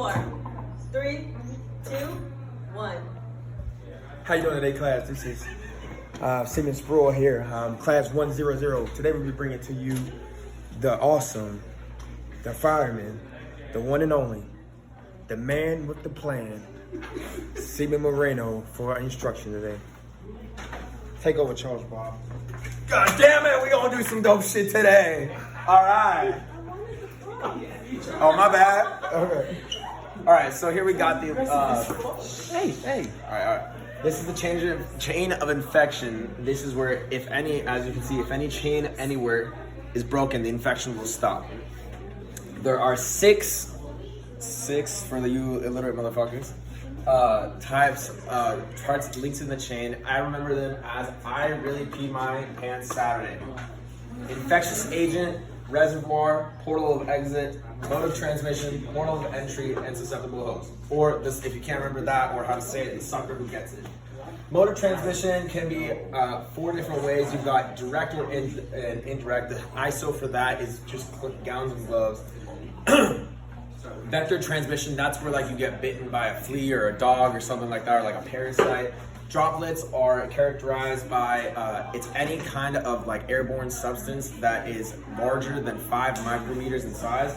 4, 3, 2, 1. How you doing today, class? This is Simeon Sproul here, class 100. Today we'll be bringing to you the awesome, the fireman, the one and only, the man with the plan, Simeon Moreno, for our instruction today. Take over, Charles Bob. God damn it, we gonna do some dope shit today. All right. Oh, my bad. Okay. All right, so here we got the, hey. All right. This is the chain of infection. This is where, if any, as you can see, if any chain anywhere is broken, the infection will stop. There are six for the you illiterate motherfuckers, parts linked in the chain. I remember them as I really peed my pants Saturday. Infectious agent, reservoir, portal of exit, mode of transmission, portal of entry, and susceptible host. Or this, if you can't remember that or how to say it, the sucker who gets it. Mode of transmission can be 4 different ways. You've got direct or indirect. The ISO for that is just gowns and gloves. Vector transmission, that's where like you get bitten by a flea or a dog or something like that, or like a parasite. Droplets are characterized by it's any kind of like airborne substance that is larger than 5 micrometers in size.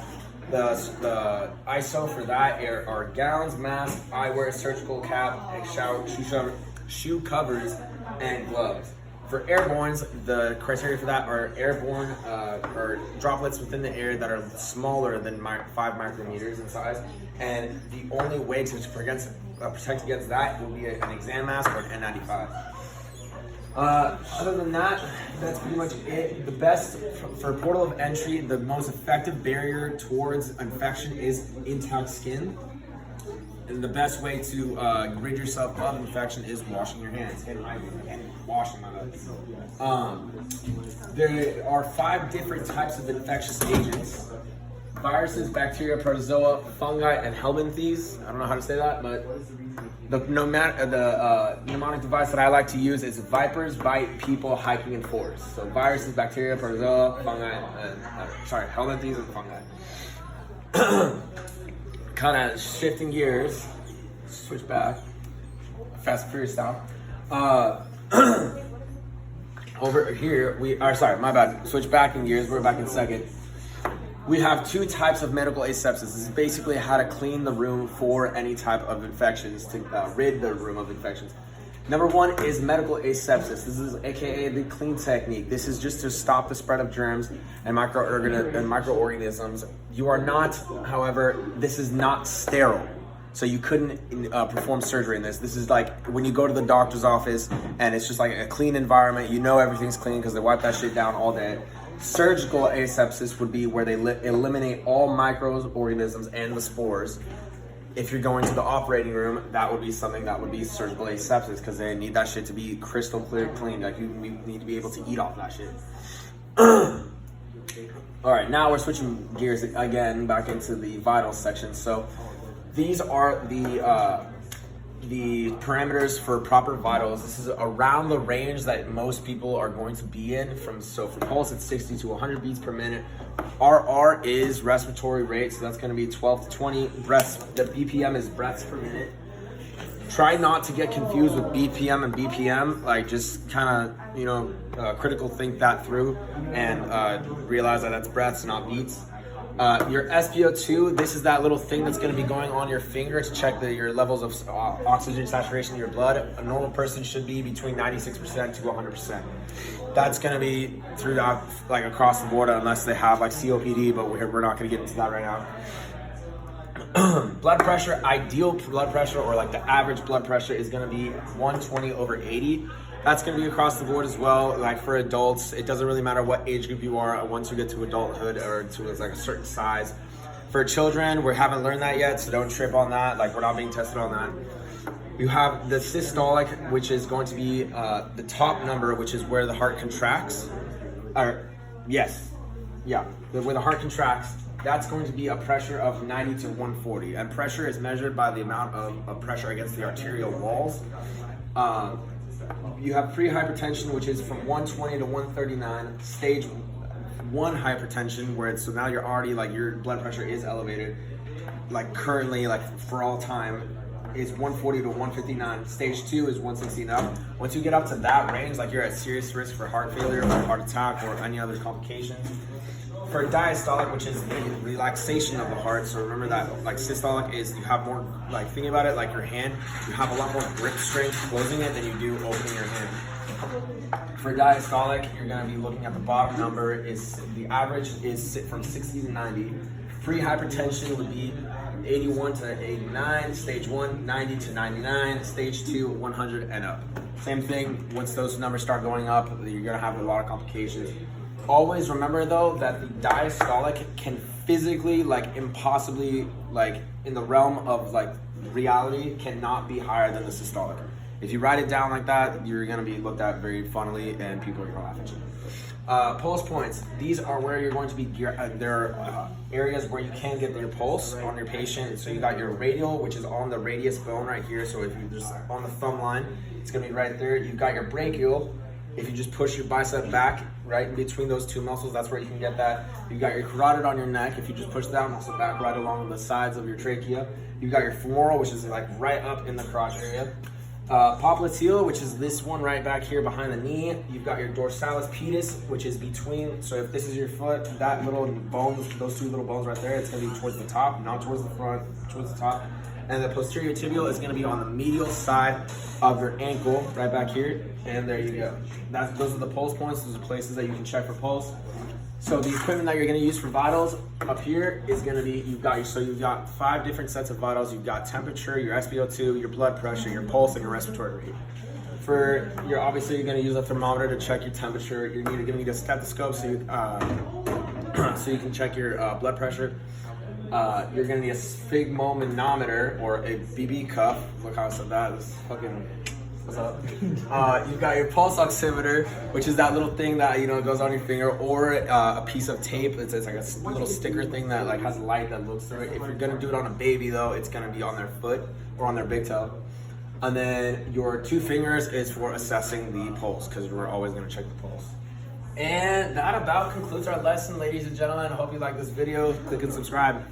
The ISO for that are gowns, masks, eyewear, surgical cap, shoe covers, and gloves. For airbornes, the criteria for that are airborne or droplets within the air that are smaller than 5 micrometers in size. And the only way to protect against that will be an exam mask or an N95. Other than that, that's pretty much it. The best for portal of entry, the most effective barrier towards infection is intact skin. And the best way to rid yourself of infection is washing your hands and washing my hands. There are 5 different types of infectious agents: viruses, bacteria, protozoa, fungi, and helminthes. I don't know how to say that, but the mnemonic device that I like to use is vipers bite people hiking in forests. So viruses, bacteria, protozoa, fungi, helminthes, and fungi. Kind of shifting gears, switch back, Fast and Furious style. Over here, my bad. Switch back in gears, we're back in second. We have 2 types of medical asepsis. This is basically how to clean the room for any type of infections, to rid the room of infections. Number 1 is medical asepsis. This is AKA the clean technique. This is just to stop the spread of germs and microorganisms. You are not, however, this is not sterile. So you couldn't perform surgery in this. This is like when you go to the doctor's office and it's just like a clean environment. You know everything's clean because they wipe that shit down all day. Surgical asepsis would be where they eliminate all microorganisms and the spores. If you're going to the operating room, that would be something that would be surgical asepsis, because they need that shit to be crystal clear clean. Like you need to be able to eat off that shit. All right, now we're switching gears again back into the vitals section. So these are the parameters for proper vitals. This is around the range that most people are going to be in. For pulse, it's 60 to 100 beats per minute. RR is respiratory rate, so that's going to be 12 to 20 breaths. The BPM is breaths per minute. Try not to get confused with BPM and BPM. Like, just kind of, critical think that through and realize that that's breaths, not beats. Your SpO2, this is that little thing that's going to be going on your finger to check your levels of oxygen saturation in your blood. A normal person should be between 96% to 100%. That's going to be throughout, like across the board, unless they have like COPD, but we're not going to get into that right now. Blood pressure, ideal blood pressure, or like the average blood pressure, is going to be 120/80. That's going to be across the board as well. Like for adults, it doesn't really matter what age group you are once you get to adulthood or to like a certain size. For children, we haven't learned that yet, so don't trip on that. Like, we're not being tested on that. You have the systolic, which is going to be the top number, which is where the heart contracts. Where the heart contracts. That's going to be a pressure of 90 to 140. And pressure is measured by the amount of pressure against the arterial walls. You have pre-hypertension, which is from 120 to 139. Stage 1 hypertension, where so now you're already like your blood pressure is elevated. like currently, like for all time, is 140 to 159. Stage 2 is 160 and up. Once you get up to that range, like you're at serious risk for heart failure or heart attack or any other complications. For diastolic, which is the relaxation of the heart, so remember that like systolic is you have more, like thinking about it like your hand, you have a lot more grip strength closing it than you do opening your hand. For diastolic, you're going to be looking at the bottom number. Is the average is from 60 to 90. Pre-hypertension would be 81 to 89. Stage 1, 90 to 99. Stage 2, 100 and up. Same thing. Once those numbers start going up, you're going to have a lot of complications. Always remember though that the diastolic can physically, like impossibly, like in the realm of like reality, cannot be higher than the systolic. If you write it down like that, you're going to be looked at very funnily and people are going to laugh at you. Pulse points. These are where you're going to be, there are areas where you can get your pulse on your patient. So you got your radial, which is on the radius bone right here. So if you just on the thumb line, it's going to be right there. You've got your brachial. If you just push your bicep back, right in between those two muscles, that's where you can get that. You've got your carotid on your neck. If you just push that muscle back right along the sides of your trachea. You've got your femoral, which is like right up in the crotch area. Popliteal, which is this one right back here behind the knee. You've got your dorsalis pedis, which is between, so if this is your foot, that little bones, those two little bones right there, it's going to be towards the top, not towards the front, towards the top. And the posterior tibial is going to be on the medial side of your ankle, right back here. And there you go. Those are the pulse points. Those are places that you can check for pulse. So the equipment that you're going to use for vitals up here is going to be, you've got 5 different sets of vitals. You've got temperature, your SpO2, your blood pressure, your pulse, and your respiratory rate. For your, obviously you're going to use a thermometer to check your temperature. You're going to need a stethoscope so you can check your blood pressure. You're going to need a sphygmomanometer or a BB cuff. Look how I said that. It's fucking... What's up? You've got your pulse oximeter, which is that little thing that goes on your finger, or a piece of tape. It's like a little sticker thing that like has a light that looks through it. If you're gonna do it on a baby though, it's gonna be on their foot or on their big toe. And then your 2 fingers is for assessing the pulse, because we're always gonna check the pulse. And that about concludes our lesson, ladies and gentlemen. I hope you like this video. Click and subscribe.